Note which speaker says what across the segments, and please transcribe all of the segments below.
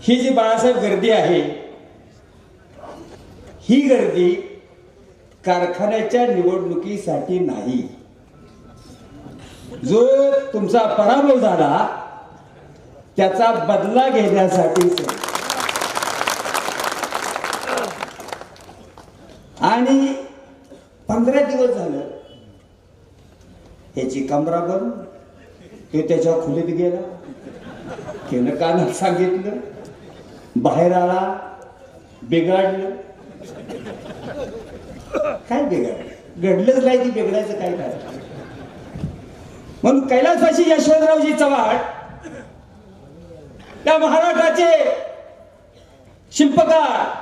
Speaker 1: ही जी बाळासाहेब गर्दी आहे, ही गर्दी कारखान्याच्या निवडणुकीसाठी नाही. जो तुमचा पराभव झाला त्याचा बदला घेण्यासाठी. आणि 15 दिवस झालं ह्याची कमरा बंद. तो त्याच्या खोलीत गेला, त्यानं कानात सांगितलं, बाहेर आला, बिघडलं. काय बिघडलं? घडलंच नाही, ती बिघडायचं काय काय. म्हणून कैलासवासी यशवंतरावजी चव्हाण त्या महाराष्ट्राचे शिल्पकार,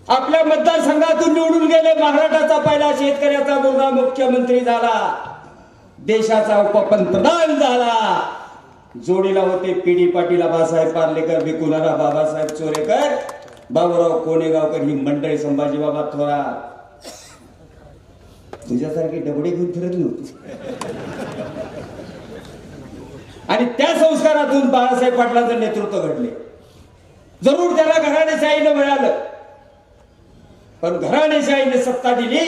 Speaker 1: आपल्या मतदारसंघातून निवडून गेले. महाराष्ट्राचा पहिला शेतकऱ्याचा मुलगा मुख्यमंत्री झाला, देशाचा उपपंतप्रधान झाला. जोडीला होते पी.डी. पाटील, आबासाहेब पार्लेकर, भिकुनारा बाबासाहेब चोरेकर, बाबूराव कोणेगावकर, ही मंडळी, संभाजी बाबा थोरात. तुझ्यासारखी डबडे घेऊन फिरत नव्हती. आणि त्या संस्कारातून बाळासाहेब पाटलांचं नेतृत्व घडले. जरूर त्याला घराणेशाहीनं मिळालं, पण घराणेशाहीने सत्ता दिली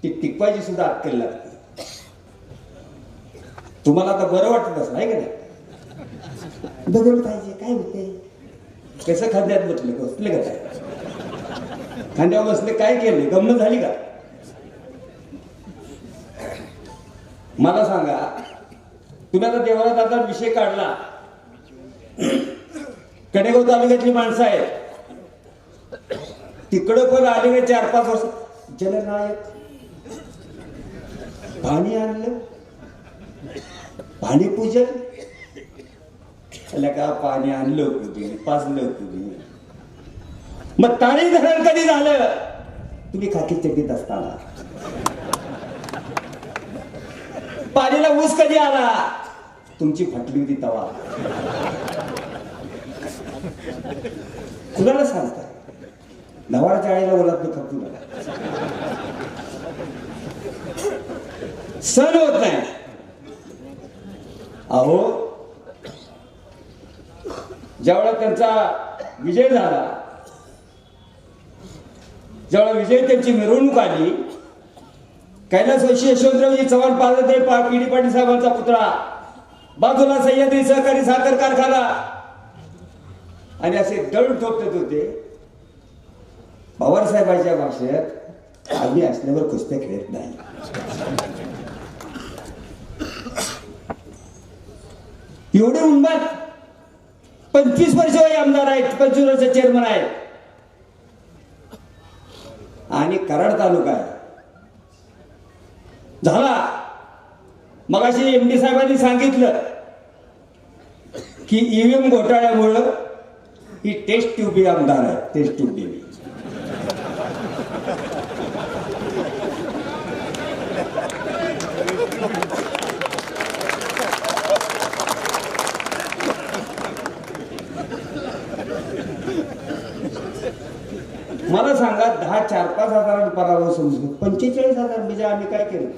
Speaker 1: ती टिकवायची सुद्धा अक्कल लागते. तुम्हाला आता बरं वाटत नाही का? नाही बदल पाहिजे, काय होते? कसं खांद्यात बसले का? काय खांद्यावर बसले, काय केले? गंमत झाली का? मला सांगा, तुम्ही आता देवळा दादा विषय काढला. कडेगाव तालुक्यातली माणसं आहेत, तिकडं पण आले 4-5 वर्ष. जलनायक पाणी आणलं, पाणी पूजन का? पाणी आणलं कुठे, पाजलं कुठे? मग ताणी धरण कधी झालं? तुम्ही खाकी चड्डीत असताना. पाणीला ऊस कधी आला? तुमची फाटली होती तवा. कुणाला सांगता? नवाच्या आईला बोलत नाही खपू नका. सण होत नाही. अहो, ज्यावेळेला त्यांचा विजय झाला, ज्यावेळेला विजय त्यांची मिरवणूक आली, कैलासवासी यशवंतरावजी चव्हाण पार्वती पी.डी. पाटील साहेबांचा पुतळा, बाजूला सह्याद्री सहकारी साखर कारखाना, आणि असे दळ ठोकत होते. पवारसाहेबांच्या भाषेत, आम्ही असल्यावर कुस्त्या खेळत नाही. एवढे उन्माद. 25 वर्ष आमदार आहेत, 25 वर्ष चेअरमन आहेत, आणि कराड तालुका आहे. झाला. मगाशी एमडी साहेबांनी सांगितलं की ईव्हीएम घोटाळ्यामुळं ही टेस्ट ट्यूब आमदार आहे. टेस्ट ट्यूब देवी. मला सांगा, 10-4-5 हजार पराभव समजून 45,000 म्हणजे आम्ही काय केलं?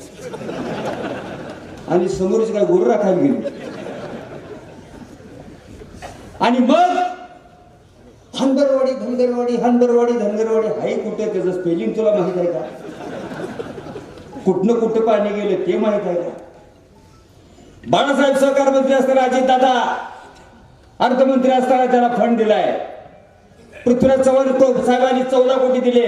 Speaker 1: आणि समोरची काय गुरु राखायला गेली. आणि मग हनबरवाडी धनगरवाडी, हनबरवाडी धनगरवाडी, हाय कुठे? त्याचं स्पेलिंग तुला माहित आहे का? कुठनं कुठं पाणी गेलं ते माहित आहे का? बाळासाहेब सहकार मंत्री असताना अजितदादा अर्थमंत्री असताना त्याला फंड दिलाय. पृथ्वीराज चव्हाण साहेबांनी 14 कोटी दिले.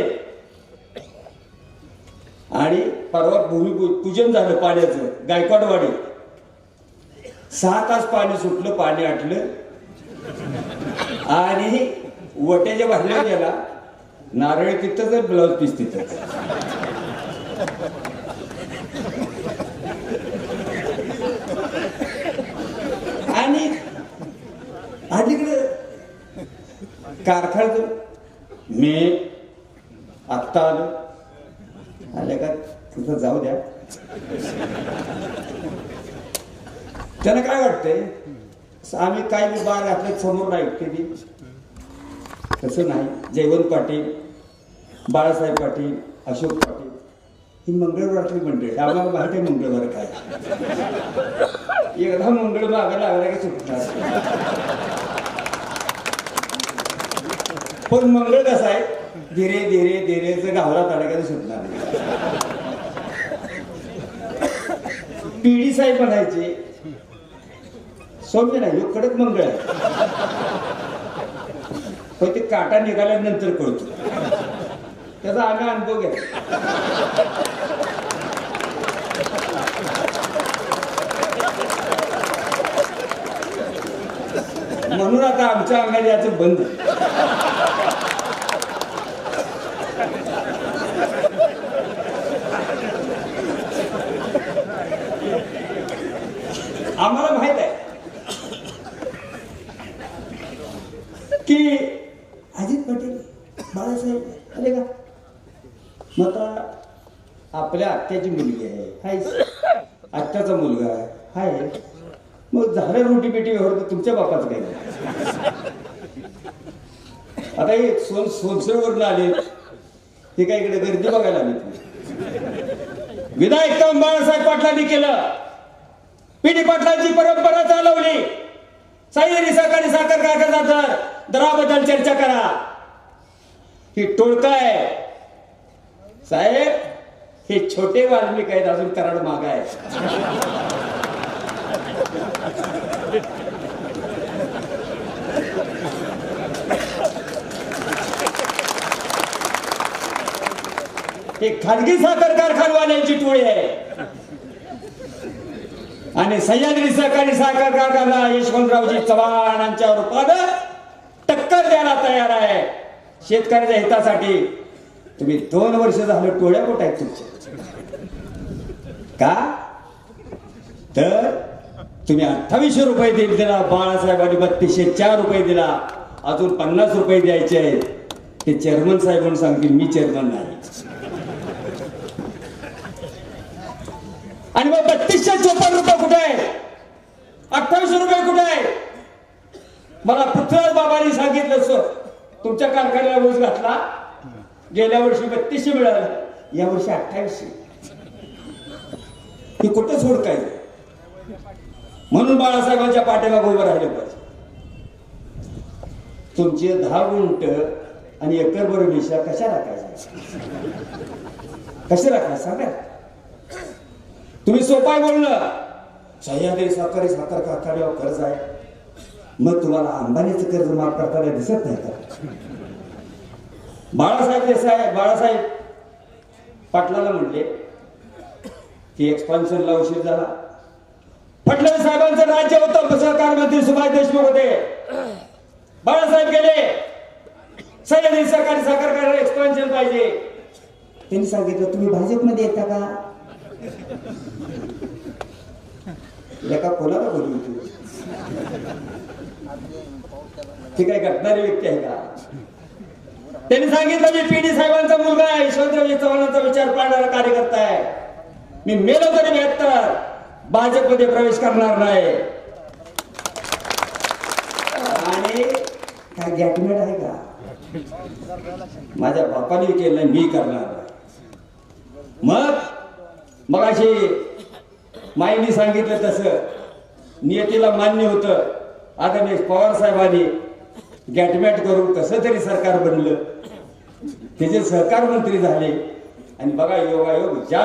Speaker 1: आणि परवा भूमिपूजन झालं पाण्याचं, गायकवाडवाडी. 6 तास पाणी सुटलं, पाणी आटलं, आणि वट्याच्या बाहेर गेला. नारळ तिथंच, ब्लाउज पीस तिथंच. आणि अलीकडे कारखान्यात मी आत्ता आले का? तिथं जाऊ द्या. त्याला काय वाटतंय? आम्ही काय बार आपल्या समोर नाही केली, तसं नाही. जयवंत पाटील, बाळासाहेब पाटील, अशोक पाटील, ही मंगळवारातली मंडळी. आम्हाला माहिती आहे मंगळवार काय. एकदा मंगळ मागायला लागला की सुटणार. पण मंगळ कसा आहे, धीरे धीरे धीरे गावला तडाख्याला सुटणार. पिढी साहेब म्हणायचे सौम्य नाही कडक मंगळ आहे, पण ते काटा निघाल्यानंतर कळतो. त्याचा आम्ही अनुभव घ्या. म्हणून आता आमच्या अंगात याचं बंद. आम्हाला माहित आहे की अजित पटेल बाळासाहेब आले का, मग आता आपल्या आत्याची मुलगी आहे, आत्याचा मुलगा आहे, मग झालं रोटी पेटी व्यवहार तर तुमच्या बापाचं काय. आता हे सोनसरवरून आले हे काय इकडे गर्दी बघायला आली. विधायक काम बाळासाहेब पाटलांनी केलं, पिढी पाटलांची परंपरा चालवली. सह्याद्री सहकारी साखर कारखाना दराबद्दल चर्चा करा. ही टोळका आहे साहेब, हे छोटे वाल्मिक आहेत, अजून कराड माग आहे. हे खाजगी साखर कारखानवाल्यांची टोळी आहे आणि सह्याद्री सहकारी साखर कारखाना यशवंतरावजी चव्हाणांच्या रूपानं टक्कर द्यायला तयार आहे. शेतकऱ्याच्या हितासाठी तुम्ही 2 वर्ष झालं टोळ्या कुठं आहेत तुमच्या का, तर तुम्ही 2800 रुपये दिला, बाळासाहेबांनी 3204 रुपये दिला, अजून 50 रुपये द्यायचे आहेत. ते चेअरमन साहेब म्हणून सांगतील, मी चेअरमन नाही. आणि मग 3254 रुपये कुठे आहे, 2800 रुपये कुठे आहे. मला पृथ्वीराज बाबांनी सांगितलं सर तुमच्या कारखान्याला ऊस घातला, गेल्या वर्षी 3200 मिळालं, या वर्षी 2800. हे कुठं सोड काय. म्हणून बाळासाहेबांच्या पाठीमागे उभं राहिले पाहिजे. तुमचे 10 गुंठ आणि एकरभर विषा कशा राखायच्या, कसे राखायचं सांगा. तुम्ही सोपाय बोललं सह्याद्री सहकारी साखर कारखान्यावर कर्ज आहे, मग तुम्हाला अंबानीचं कर्ज माफ करताना दिसत नाही का. बाळासाहेब पाटलाला म्हणले की एक्सपान्शनला उशीर झाला. फडणवीस साहेबांचं राज्य होतं, सहकार मंत्री सुभाष देशमुख होते. बाळासाहेब गेले, सह्याद्री सहकारी साखर कारखाना एक्सपान्शन पाहिजे. त्यांनी सांगितलं तुम्ही भाजपमध्ये येता का. एका कोणाला बोलू तू, ती काही घटणारी व्यक्ती आहे का. त्यांनी सांगितलं मी पीडी साहेबांचा मुलगा आहे, यशवंतराव चव्हाणांचा विचार पाळणारा कार्यकर्ता आहे, मी मेलो तरी 72 भाजपमध्ये प्रवेश करणार नाही. आणि काय गॅटमेट आहे का, माझ्या बापाने केलं मी करणार. मग अशी माईंनी सांगितलं तसं नियतीला मान्य होतं. आदरणीय पवार साहेबांनी गॅटमॅट करून कसं तरी सरकार बनलं, त्याचे सहकार मंत्री झाले. आणि बघा योगायोग, ज्या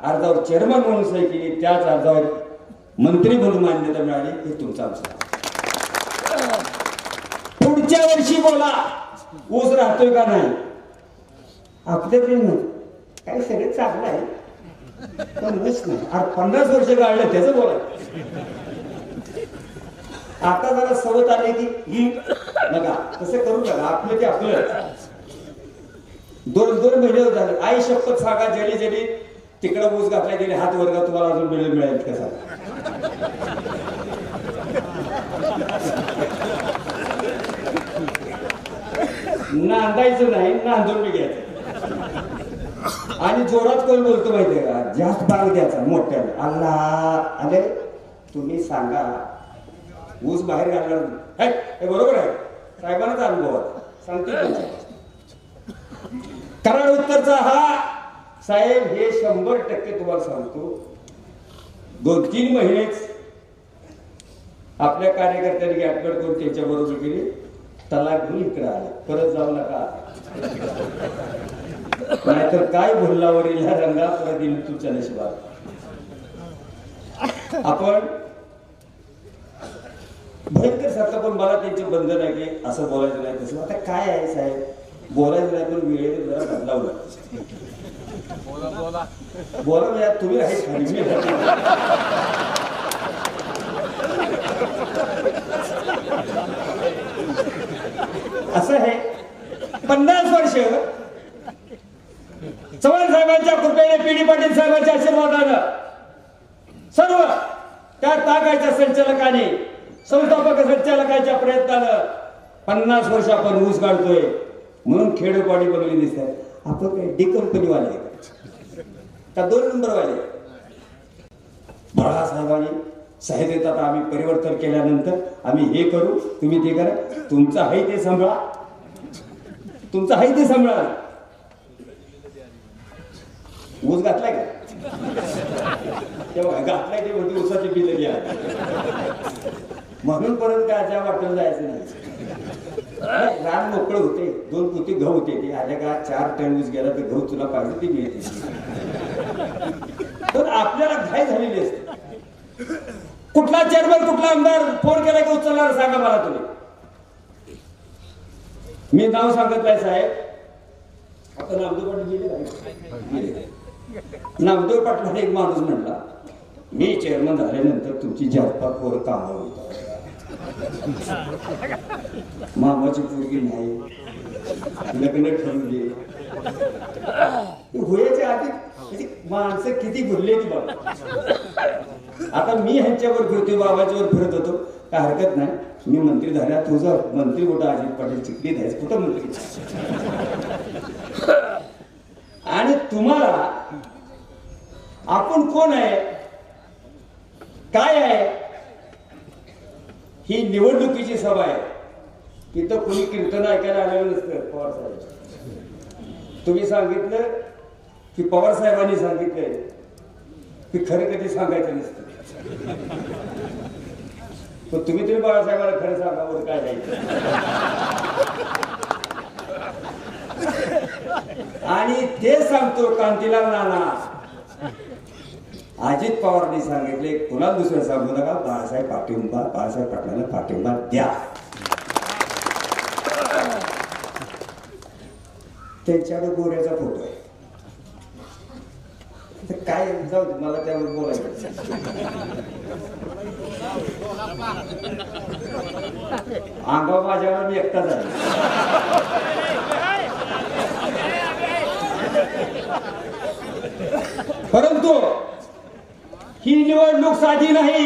Speaker 1: अर्जावर चेअरमन म्हणून सही केली त्याच अर्जावर मंत्री म्हणून मान्यता मिळाली. हे तुमचा आमचा. पुढच्या वर्षी बोला ऊस राहतोय का नाही. आपल्याकडे काय सगळं चांगलं आहे, पण ऊस नाही. 50 वर्ष गाळलं त्याचं बोला. आता जरा सवत आले की नका तसं करू नका, आपलं ते आपलं. 2 महिने झाले. आई शपथ सांगा, जरी जरी तिकडं ऊस घातला गेले हात वर्गा तुम्हाला अजून मिळेल कसा. नांदायचं नाही, नांदून मी घ्यायचं. आणि जोरात कोण बोलतो माहितीये का, जास्त भाग द्यायचा मोठ्याने. अल्लाह अरे तुम्ही सांगा ऊस बाहेर घालणार नाही, हे बरोबर आहे. साहेबांनाच अनुभव सांगते. कराड उत्तरचा हा साहेब हे 100% तुम्हाला सांगतो. 2-3 महिनेच आपल्या कार्यकर्त्यांनी गॅटमेट करून त्यांच्या बरोबर केली. तलाक घेऊन इकडे आले, परत जाऊ नका. नाहीतर काय भुल्लावरील ह्या रंगा परत येईल तुमच्या नशिबात. आपण भयंकर सारखं, पण मला त्यांचे बंधन आहे की असं बोलायचं नाही तसं. आता काय आहे साहेब, बोलायचं नाही पण वेळेने जरा बदलावलं. बोला म्हणजे तुम्ही राहील खाली, मी असं आहे. 50 वर्ष चव्हाण साहेबांच्या कृपेने, पी.डी. पाटील साहेबांच्या आशीर्वादानं, सर्व त्या तागायच्या संचालकाने, संस्थापक संचालकाच्या प्रयत्नानं 50 वर्ष आपण ऊस काढतोय. म्हणून खेडोपाडी बनवली दिसतात. आपण काय डी कंपनीवाले का 2 नंबरवाले? बाळासाहेबांनी साहेब येतात, आम्ही परिवर्तन केल्यानंतर आम्ही हे करू, तुम्ही ते करा, तुमचं आहे ते सांभाळा, तुमचं आहे ते सांभाळा. ऊस घातलाय का? तेव्हा घातलाय ते म्हणजे ऊसाची बिल घ्या. म्हणून परत काय त्या वाटून जायचं नाही. रान मोकळं होते, 2 पोती गहू होते, ते आल्या का 4 टन ऊस गेला तर गहू तुला पाहिजे ते मिळते. पण आपल्याला घाई झालेली असते. कुठला चेअरमन, कुठला आमदार फोन केला की उचलणार सांगा मला तुम्ही. मी नाव सांगत नाही साहेब. आता नामदेव पाटील गेले. नामदेव पाटलाने एक माणूस म्हणला, मी चेअरमन झाल्यानंतर तुमची 4-5 पोरं कामावर होतात. मामाची पोरगी नाही, लग्न ठरवले. होयाच्या आधी माणसं किती भरले ती बाबा. आता मी ह्यांच्यावर फिरतोय, बाबाच्यावर फिरत होतो, काय हरकत नाही. मी मंत्री झाल्या, तुझा मंत्री कुठं अजित पाटील चिखली द्यायचं, कुठं मंत्री. आणि तुम्हाला आपण कोण आहे, काय आहे, ही निवडणुकीची सभा आहे. तिथं कोणी कीर्तन ऐकायला आलेलं नसतं. पवार साहेब तुम्ही सांगितलं की पवार साहेबांनी सांगितलंय की खरं कधी सांगायचं नसतं. पण तुम्ही तरी बाळासाहेबांना खरं सांगावं काय नाही. आणि ते सांगतो कांतीलाल नाना, अजित पवारांनी सांगितले कुणाला दुसरं सांगू नका, बाळासाहेब पाटलांना पाठिंबा द्या. त्यांच्याकडे गोऱ्याचा फोटो आहे. काय जाऊ मला त्यावर बोलायचं. अंगावर माझ्यावर मी एकटाच आहे. परंतु ही निवडणूक साधी नाही,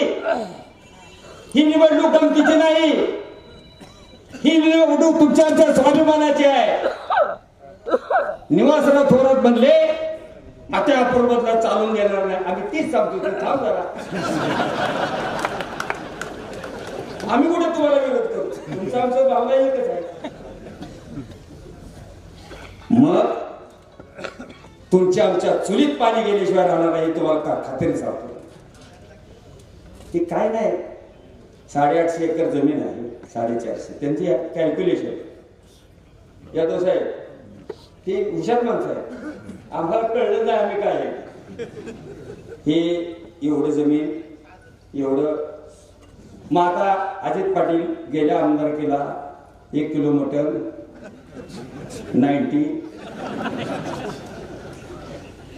Speaker 1: ही निवडणूक गमतीची नाही, ही निवडणूक तुमच्या स्वाभिमानाची आहे. निवासराव थोरात म्हणले आता आपण बदला चालून घेणार नाही. आम्ही तीच सांगतो, थांब जरा. आम्ही कुठे तुम्हाला विरोध करू, तुमचा आमचा भावना एकच आहे. मग तुमच्या आमच्या चुलीत पाणी गेल्याशिवाय राहणार नाही, तुम्हाला खात्री सांगतो. ते काय नाही, 850 एकर जमीन आहे, 450 त्यांची कॅल्क्युलेशन. यादव साहेब ते हुशार माणसं आहे, आम्हाला कळलं नाही आम्ही काय आहे. हे एवढं जमीन, एवढं. मग आता अजित पाटील गेल्या आमदारकीला 1 किलो मटन 90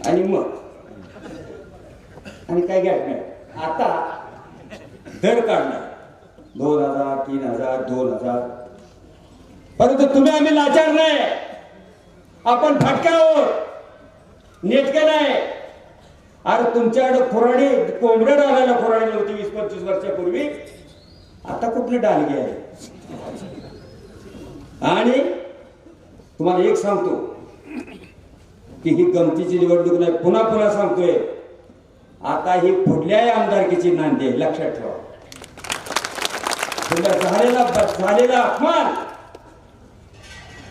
Speaker 1: आणि मग आणि काय घ्या नाही. आता दर काढणार 2000, 3000, 2000. परंतु तुम्ही आम्ही लाचार नाही, आपण फटक्यावर नेटके नाही. अरे तुमच्याकडे खुराडी कोंबड्या डालायला खुराडी नव्हती 20-25 वर्षापूर्वी, आता कुठलं डालगी आहे. आणि तुम्हाला एक सांगतो की ही गमतीची निवडणूक नाही, पुन्हा पुन्हा सांगतोय, आता ही पुढल्याही आमदारकीची नांदी आहे, लक्षात ठेवा. झालेला अपमान.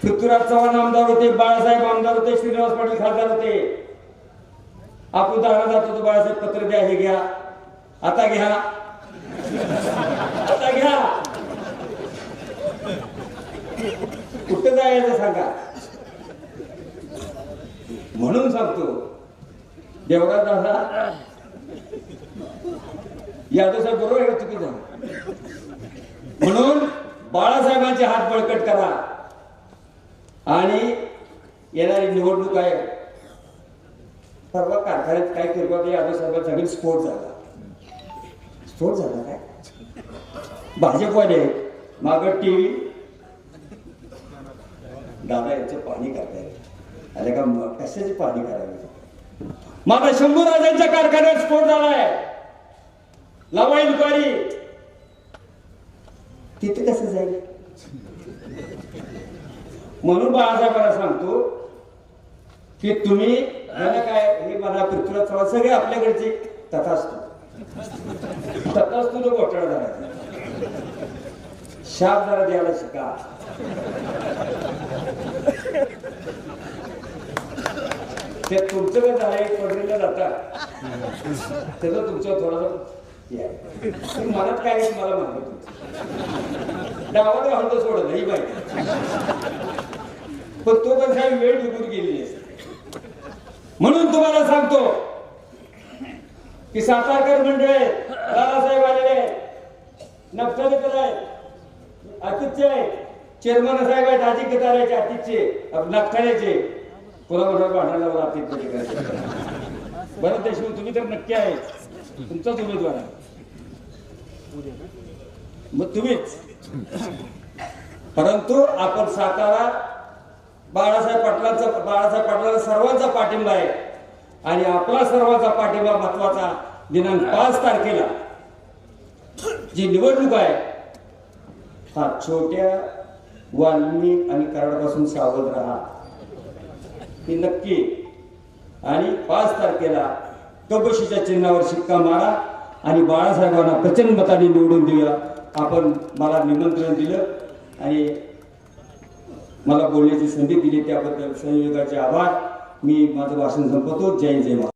Speaker 1: पृथ्वीराज चव्हाण आमदार होते, बाळासाहेब आमदार होते, श्रीनिवास पाटील खासदार होते. आपण दारा जात होतो, बाळासाहेब पत्र द्या, हे घ्या, आता घ्या, आता घ्या. कुठं जायचं सांगा. म्हणून सांगतो देवराज दादा यादव साहेब बरोबर आहे का चुकीचं? म्हणून बाळासाहेबांचे हात बळकट करा आणि येणारी निवडणूक आहे. परवा कारखान्यात काय केलं यादव साहेबांचा सगळी स्फोट झाला काय भाजपवाले माग टीव्ही दादा याचं पाणी करतायत. अरे का कशाचे पाणी करावे? माझा शंभू राजांच्या कारखान्यात स्फोट झालाय. लावा इन्क्वायरी. तिथे कसं जाईल? म्हणून बाळासाहेबांना सांगतो की तुम्ही काय हे मला पृथ्वीराज चव्हाण सगळे आपल्याकडचे तथास्तु तो घोटाळा झाला. शाप जरा द्यायला शिका. ते तुमचं काय झालंय पडलेलं जाता त्याचं तुमचं थोडस मनात काय आहे मला माहिती. डावाला हलतो सोडत ही माहिती. पण तो पण काही वेळ निघून गेलेली असते. म्हणून तुम्हाला सांगतो की सातारकर मंडळ दादासाहेब आलेले आहेत, नक्षत्र आहेत, अतिथ्य आहेत, चेअरमन साहेब आहेत, आजी केदाराचे अतिथ्य नक्षत्राचे पुन्हा भांडायला अतिथ्य करायचे. बरं देशमुख तुम्ही तर नक्की आहे, तुमचाच उमेदवार आहे. मग तुम्हीच. परंतु आपण सातारा बाळासाहेब पाटलांचा सर्वांचा पाठिंबा आहे आणि आपला सर्वांचा पाठिंबा महत्वाचा. दिनांक 5 तारखेला जी निवडणूक आहे हा छोट्या वाल्मिक आणि कराडापासून सावध राहा ही नक्की. आणि 5 तारखेला कबशीच्या चिन्हावर शिक्का मारा आणि बाळासाहेबांना प्रचंड मताने निवडून देऊया. आपण मला निमंत्रण दिलं आणि मला बोलण्याची संधी दिली त्याबद्दल संयोगाचे आभार. मी माझं भाषण संपवतो. जय जय.